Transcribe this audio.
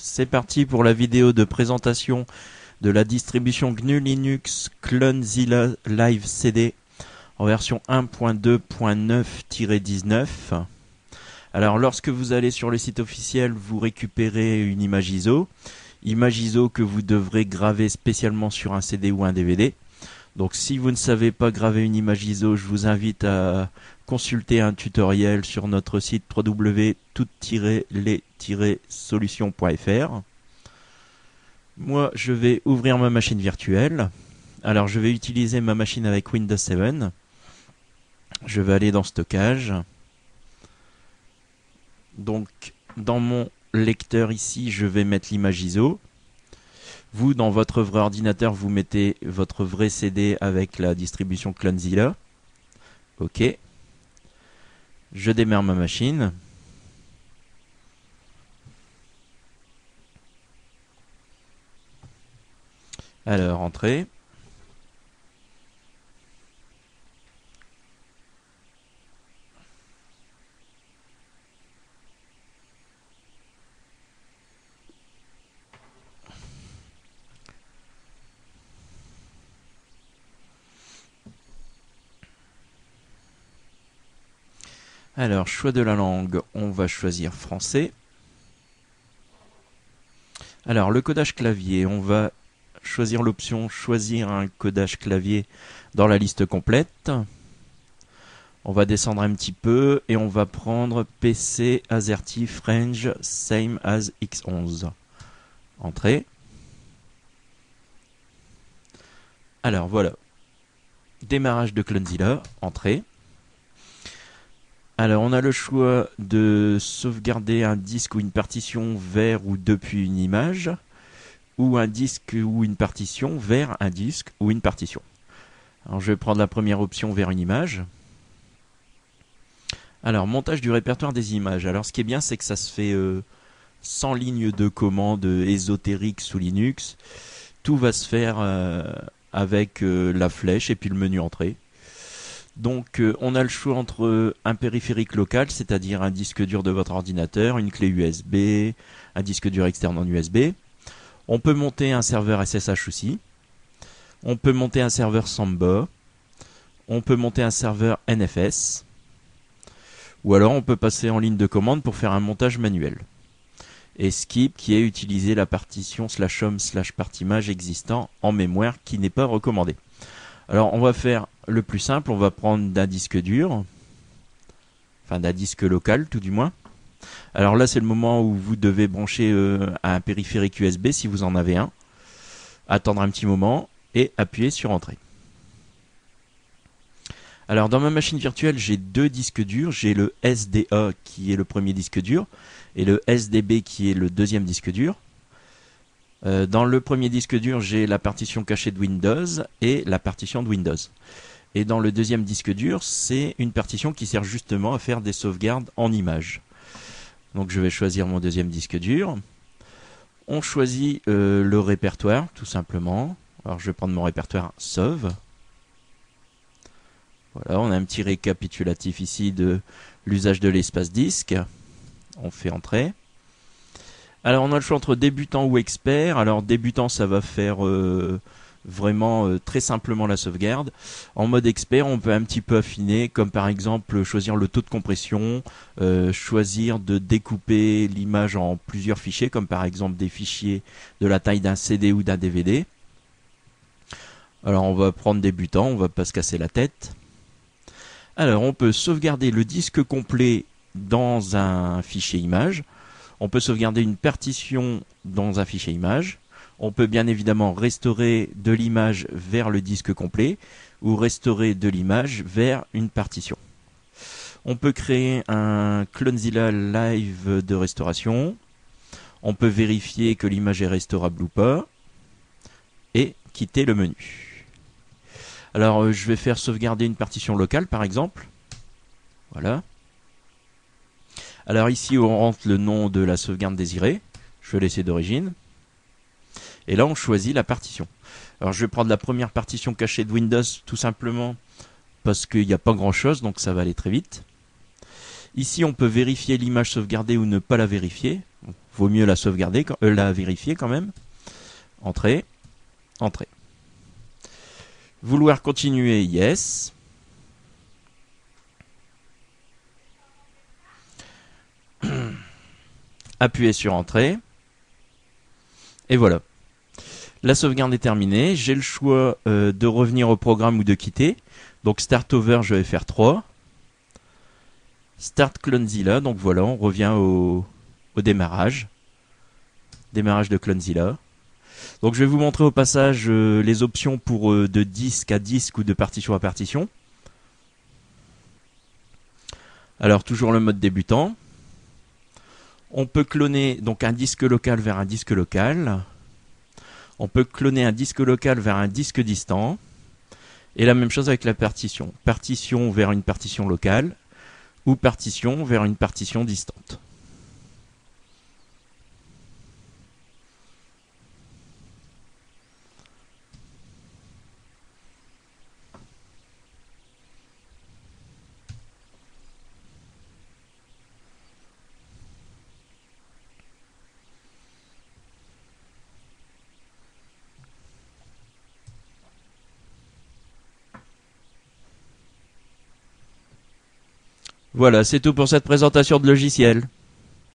C'est parti pour la vidéo de présentation de la distribution GNU Linux Clonezilla Live CD en version 1.2.9-19. Alors lorsque vous allez sur le site officiel, vous récupérez une image ISO que vous devrez graver spécialement sur un CD ou un DVD. Donc si vous ne savez pas graver une image ISO, je vous invite à consulter un tutoriel sur notre site www.tout-les-solutions.fr. Moi, je vais ouvrir ma machine virtuelle. Alors, je vais utiliser ma machine avec Windows 7. Je vais aller dans Stockage. Donc, dans mon lecteur ici, je vais mettre l'image ISO. Vous, dans votre vrai ordinateur, vous mettez votre vrai CD avec la distribution Clonezilla. OK. Je démarre ma machine. Alors, entrée. Alors, choix de la langue, on va choisir français. Alors, le codage clavier, on va choisir l'option choisir un codage clavier dans la liste complète. On va descendre un petit peu et on va prendre PC Assertive Range Same as X11. Entrée. Alors voilà. Démarrage de Clonezilla. Entrée. Alors on a le choix de sauvegarder un disque ou une partition vers ou depuis une image, ou un disque ou une partition vers un disque ou une partition. Alors je vais prendre la première option vers une image. Alors montage du répertoire des images. Alors ce qui est bien, c'est que ça se fait sans ligne de commande ésotérique sous Linux. Tout va se faire avec la flèche et puis le menu entrée. Donc on a le choix entre un périphérique local, c'est-à-dire un disque dur de votre ordinateur, une clé USB, un disque dur externe en USB. On peut monter un serveur SSH aussi. On peut monter un serveur Samba. On peut monter un serveur NFS. Ou alors on peut passer en ligne de commande pour faire un montage manuel. Et skip qui est utiliser la partition /home/partimage existant en mémoire qui n'est pas recommandé. Alors on va faire le plus simple, on va prendre d'un disque dur, enfin d'un disque local tout du moins. Alors là c'est le moment où vous devez brancher à un périphérique USB si vous en avez un, attendre un petit moment et appuyer sur entrée. Alors dans ma machine virtuelle j'ai deux disques durs, j'ai le SDA qui est le premier disque dur et le SDB qui est le deuxième disque dur. Dans le premier disque dur, j'ai la partition cachée de Windows et la partition de Windows. Et dans le deuxième disque dur, c'est une partition qui sert justement à faire des sauvegardes en images. Donc je vais choisir mon deuxième disque dur. On choisit le répertoire, tout simplement. Alors je vais prendre mon répertoire sauve. Voilà, on a un petit récapitulatif ici de l'usage de l'espace disque. On fait entrer. Alors on a le choix entre débutant ou expert. Alors débutant ça va faire vraiment très simplement la sauvegarde. En mode expert on peut un petit peu affiner, comme par exemple choisir le taux de compression, choisir de découper l'image en plusieurs fichiers, comme par exemple des fichiers de la taille d'un CD ou d'un DVD. Alors on va prendre débutant, on va pas se casser la tête. Alors on peut sauvegarder le disque complet dans un fichier image. On peut sauvegarder une partition dans un fichier image. On peut bien évidemment restaurer de l'image vers le disque complet ou restaurer de l'image vers une partition. On peut créer un Clonezilla Live de restauration. On peut vérifier que l'image est restaurable ou pas et quitter le menu. Alors je vais faire sauvegarder une partition locale par exemple. Voilà. Alors ici on rentre le nom de la sauvegarde désirée, je vais laisser d'origine, et là on choisit la partition. Alors je vais prendre la première partition cachée de Windows tout simplement parce qu'il n'y a pas grand chose, donc ça va aller très vite. Ici on peut vérifier l'image sauvegardée ou ne pas la vérifier, Vaut mieux la sauvegarder, la vérifier quand même. Entrée, entrée. Vouloir continuer, yes. Appuyez sur entrée. Et voilà. La sauvegarde est terminée. J'ai le choix de revenir au programme ou de quitter. Donc Start Over, je vais faire 3. Start Clonezilla. Donc voilà, on revient au démarrage. Démarrage de Clonezilla. Donc je vais vous montrer au passage les options pour de disque à disque ou de partition à partition. Alors toujours le mode débutant. On peut cloner donc un disque local vers un disque local. On peut cloner un disque local vers un disque distant. Et la même chose avec la partition. Partition vers une partition locale ou partition vers une partition distante. Voilà, c'est tout pour cette présentation de logiciel.